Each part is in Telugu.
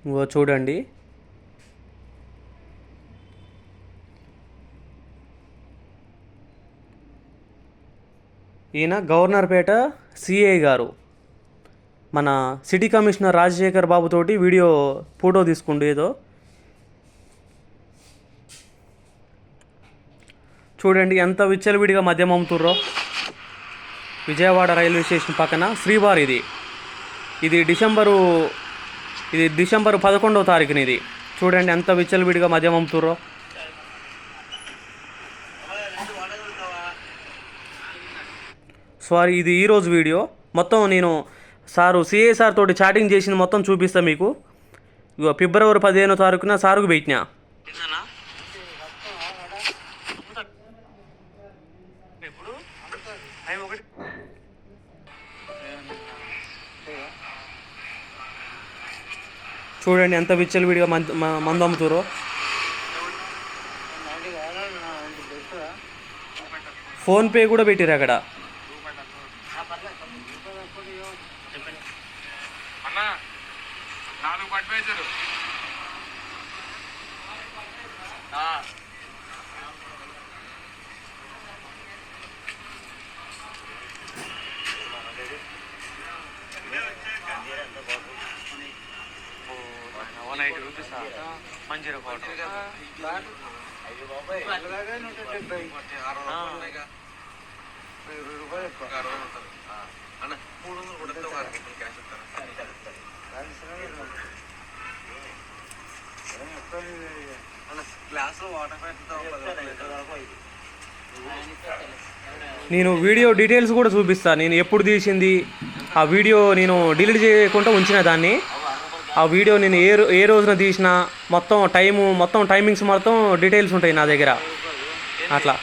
ఇంకో చూడండి, ఈయన గవర్నర్పేట సిఐ గారు, మన సిటీ కమిషనర్ రాజశేఖర్ బాబుతోటి వీడియో ఫోటో తీసుకుండు ఏదో. చూడండి ఎంత విచ్చలవిడిగా మద్యం అమ్ముతుర్రో. విజయవాడ రైల్వే స్టేషన్ పక్కన శ్రీబార్ ఇది డిసెంబరు 11వ తారీఖున ఇది. చూడండి ఎంత విచ్చలవిడిగా మద్యం అమ్ముతుర్రో. సారీ, ఇది ఈరోజు వీడియో. మొత్తం నేను సిఐ సార్ తోటి చాటింగ్ చేసింది మొత్తం చూపిస్తా మీకు. ఇగో ఫిబ్రవరి 15వ తారీఖున సారుకు పెట్టినా. చూడండి ఎంత విచ్చలవిడిగా మందు అమ్ముతారో. ఫోన్పే కూడా పెట్టిరు అక్కడ. మంచిగా నేను వీడియో డీటెయిల్స్ కూడా చూపిస్తాను. నేను ఎప్పుడు తీసింది ఆ వీడియో నేను డిలీట్ చేయకుండా ఉంచిన దాన్ని. ఆ వీడియో నేను ఏ రోజున తీసిన మొత్తం టైమింగ్స్ మొత్తం డీటెయిల్స్ ఉంటాయి నా దగ్గర. అట్లా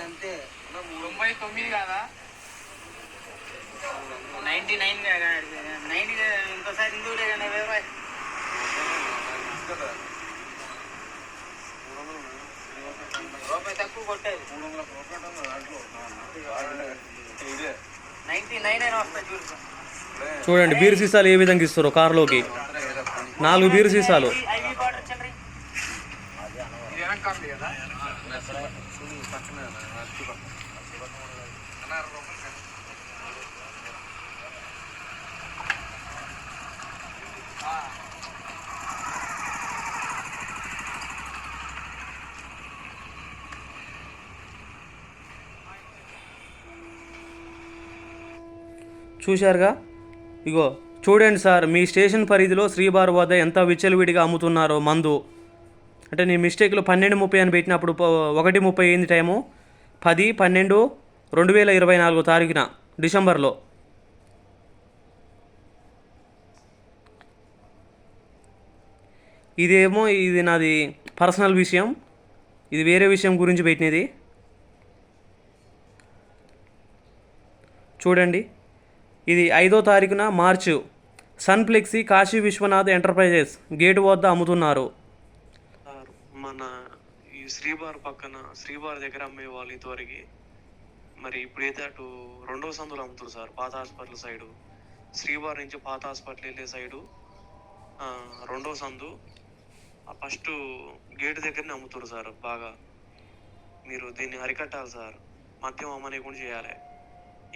అంతే 99 కాదా 99 ఇంకోసారి ఇందులో రూపాయి తక్కువ కొట్టేది 99 అయినా వస్తాయి చూడు. చూడండి బీర్ సీసాలు ఏ విధంగా ఇస్తారో కారులోకి. 4 బీర్ సీసాలు. చూశారుగా. ఇగో చూడండి సార్, మీ స్టేషన్ పరిధిలో శ్రీబార్ వద్ద ఎంత విచ్చలవిడిగా అమ్ముతున్నారో మందు. అంటే నేను మిస్టేక్లో 12:30 అని పెట్టినప్పుడు 1:30 అయింది టైము. 10/12/2024 తారీఖున డిసెంబర్లో. ఇది నాది పర్సనల్ విషయం, ఇది వేరే విషయం గురించి పెట్టినది. చూడండి, ఇది 5వ తారీఖున మార్చు సన్ఫ్లెక్సీ కాశీ విశ్వనాథ్ ఎంటర్ప్రైజెస్ గేటు వద్ద అమ్ముతున్నారు. మన ఈ శ్రీబార్ పక్కన శ్రీబార్ దగ్గర అమ్మే వాళ్ళు ఇంతవరకు. మరి ఇప్పుడైతే అటు 2వ సందులో అమ్ముతారు సార్, పాత హాస్పిటల్ సైడు. శ్రీబార్ నుంచి పాత హాస్పిటల్ వెళ్ళే సైడు 2వ సందు ఫస్ట్ గేటు దగ్గరనే అమ్ముతారు సార్. బాగా మీరు దీన్ని అరికట్టాలి సార్. మద్యం అమ్మనేకుండా చేయాలి.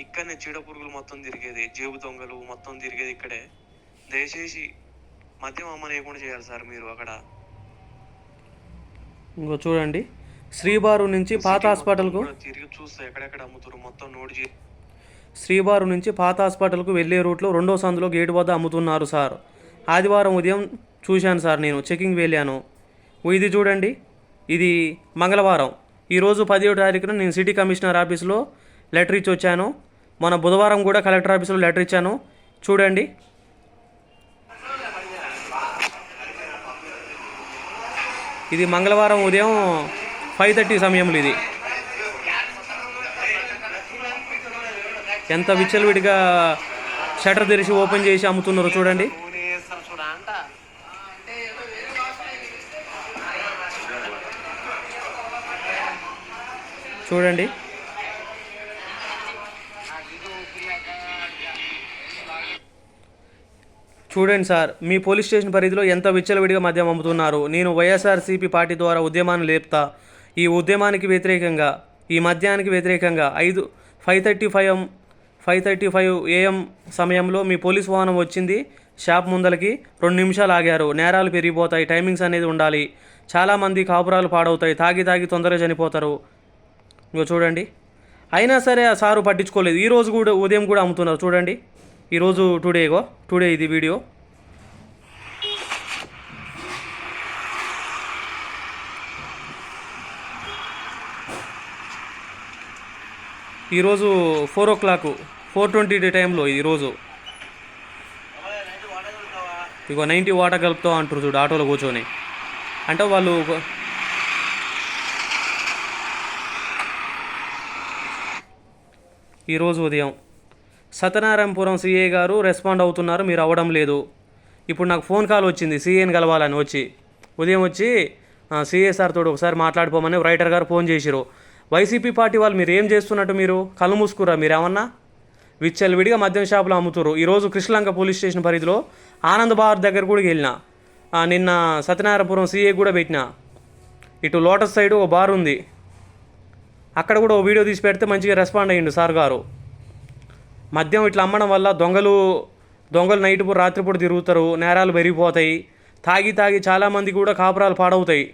ఇక్కడనే చీడ పురుగులు మొత్తం తిరిగేది, జేబు దొంగలు మొత్తం తిరిగేది ఇక్కడే. దయచేసి మద్యం అమ్మనేయకుండా చేయాలి సార్ మీరు అక్కడ. ఇంకో చూడండి, శ్రీబారు నుంచి పాత హాస్పిటల్కు తిరిగి చూస్తే ఎక్కడెక్కడ అమ్ముతారు మొత్తం నోట్ చేసి. శ్రీబారు నుంచి పాత హాస్పిటల్కు వెళ్ళే రూట్లో 2వ సందులో గేటు వద్ద అమ్ముతున్నారు సార్. ఆదివారం ఉదయం చూశాను సార్, నేను చెకింగ్ వెళ్ళాను. ఇది చూడండి, ఇది మంగళవారం. ఈరోజు 10వ తారీఖున నేను సిటీ కమిషనర్ ఆఫీస్లో లెటర్ ఇచ్చి వచ్చాను. మన బుధవారం కూడా కలెక్టర్ ఆఫీస్లో లెటర్ ఇచ్చాను. చూడండి, ఇది మంగళవారం ఉదయం 5:30 సమయంలో. ఇది ఎంత విచ్చలవిడిగా షటర్ తెరిచి ఓపెన్ చేసి అమ్ముతున్నారు చూడండి. నూనె వేస్తారు చూడ అంట. చూడండి చూడండి సార్, మీ పోలీస్ స్టేషన్ పరిధిలో ఎంత విచ్చలవిడిగా మద్యం అమ్ముతున్నారు. నేను వైఎస్ఆర్సీపీ పార్టీ ద్వారా ఉద్యమాన్ని లేపుతా. ఈ ఉద్యమానికి వ్యతిరేకంగా, ఈ మద్యానికి వ్యతిరేకంగా 5:35 AM సమయంలో మీ పోలీస్ వాహనం వచ్చింది. షాప్ ముందలకి 2 నిమిషాలు ఆగారు. నేరాలు పెరిగిపోతాయి, టైమింగ్స్ అనేది ఉండాలి. చాలామంది కాపురాలు పాడవుతాయి, తాగి తొందరగా చనిపోతారు. ఇంకో చూడండి, అయినా సరే ఆ సారు పట్టించుకోలేదు. ఈరోజు కూడా ఉదయం కూడా అమ్ముతున్నారు చూడండి. ఈరోజు టుడే ఇది వీడియో. ఈరోజు 4 o'clock 4:20 టైంలో ఈరోజు ఇగో 90 వాటర్ కలుపుతావు అంటారు చూడు ఆటోలో కూర్చొని. అంటే వాళ్ళు ఈరోజు ఉదయం సత్యనారాయణపురం సిఏ గారు రెస్పాండ్ అవుతున్నారు, మీరు అవ్వడం లేదు. ఇప్పుడు నాకు ఫోన్ కాల్ వచ్చింది సిఏని కలవాలని. ఉదయం వచ్చి సిఏ సార్ తోడు ఒకసారి మాట్లాడిపోమని రైటర్ గారు ఫోన్ చేసిరు. వైసీపీ పార్టీ వాళ్ళు మీరు ఏం చేస్తున్నట్టు, మీరు కళ్ళు మూసుకురా, మీరు ఏమన్నా విచ్చలవిడిగా మద్యం షాపులో అమ్ముతురు. ఈరోజు కృష్ణలంక పోలీస్ స్టేషన్ పరిధిలో ఆనంద్ బార్ దగ్గర కూడా వెళ్ళిన. నిన్న సత్యనారాయణపురం సిఏ కూడా పెట్టిన. ఇటు లోటస్ సైడ్ ఒక బార్ ఉంది, అక్కడ కూడా ఓ వీడియో తీసి పెడితే మంచిగా రెస్పాండ్ అయ్యిండు సార్ గారు. మద్యం ఇట్లా అమ్మడం వల్ల దొంగలు నైట్ పూట రాత్రిపూట తిరుగుతారు, నేరాలు పెరిగిపోతాయి. తాగి చాలామంది కూడా కాపురాలు పాడవుతాయి.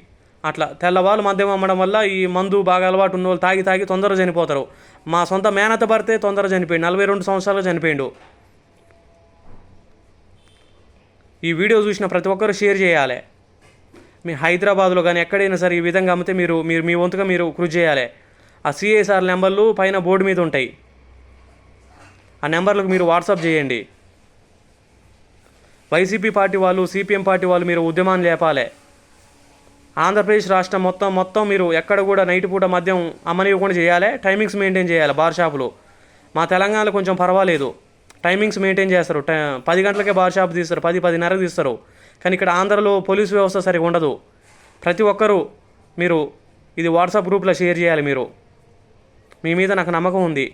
అట్లా తెల్లవాళ్ళు మద్యం అమ్మడం వల్ల ఈ మందు బాగా అలవాటు ఉన్న వాళ్ళు తాగి తొందరగా చనిపోతారు. మా సొంత మేనత భర్తే తొందరగా చనిపోయిండు, 42 సంవత్సరాలు చనిపోయిండు. ఈ వీడియో చూసిన ప్రతి ఒక్కరు షేర్ చేయాలి. మీ హైదరాబాద్లో కానీ ఎక్కడైనా సరే ఈ విధంగా అమ్మితే మీరు మీ వంతుగా మీరు కృషి చేయాలి. ఆ సిఎస్ఆర్ నెంబర్లు పైన బోర్డు మీద ఉంటాయి, ఆ నెంబర్లకు మీరు వాట్సాప్ చేయండి. వైసీపీ పార్టీ వాళ్ళు, సిపిఎం పార్టీ వాళ్ళు మీరు ఉద్యమాన్ని లేపాలి. ఆంధ్రప్రదేశ్ రాష్ట్రం మొత్తం మీరు ఎక్కడ కూడా నైట్ పూట మద్యం అమ్మనివ్వకుండా చేయాలి. టైమింగ్స్ మెయింటైన్ చేయాలి. బార్ షాపులు మా తెలంగాణలో కొంచెం పర్వాలేదు, టైమింగ్స్ మెయింటైన్ చేస్తారు. 10 గంటలకే బార్ షాప్ తీస్తారు, 10:30కి తీస్తారు. కానీ ఇక్కడ ఆంధ్రలో పోలీస్ వ్యవస్థ సరిగా ఉండదు. ప్రతి ఒక్కరూ మీరు ఇది వాట్సాప్ గ్రూప్లో షేర్ చేయాలి. మీ మీద నాకు నమ్మకం ఉంది.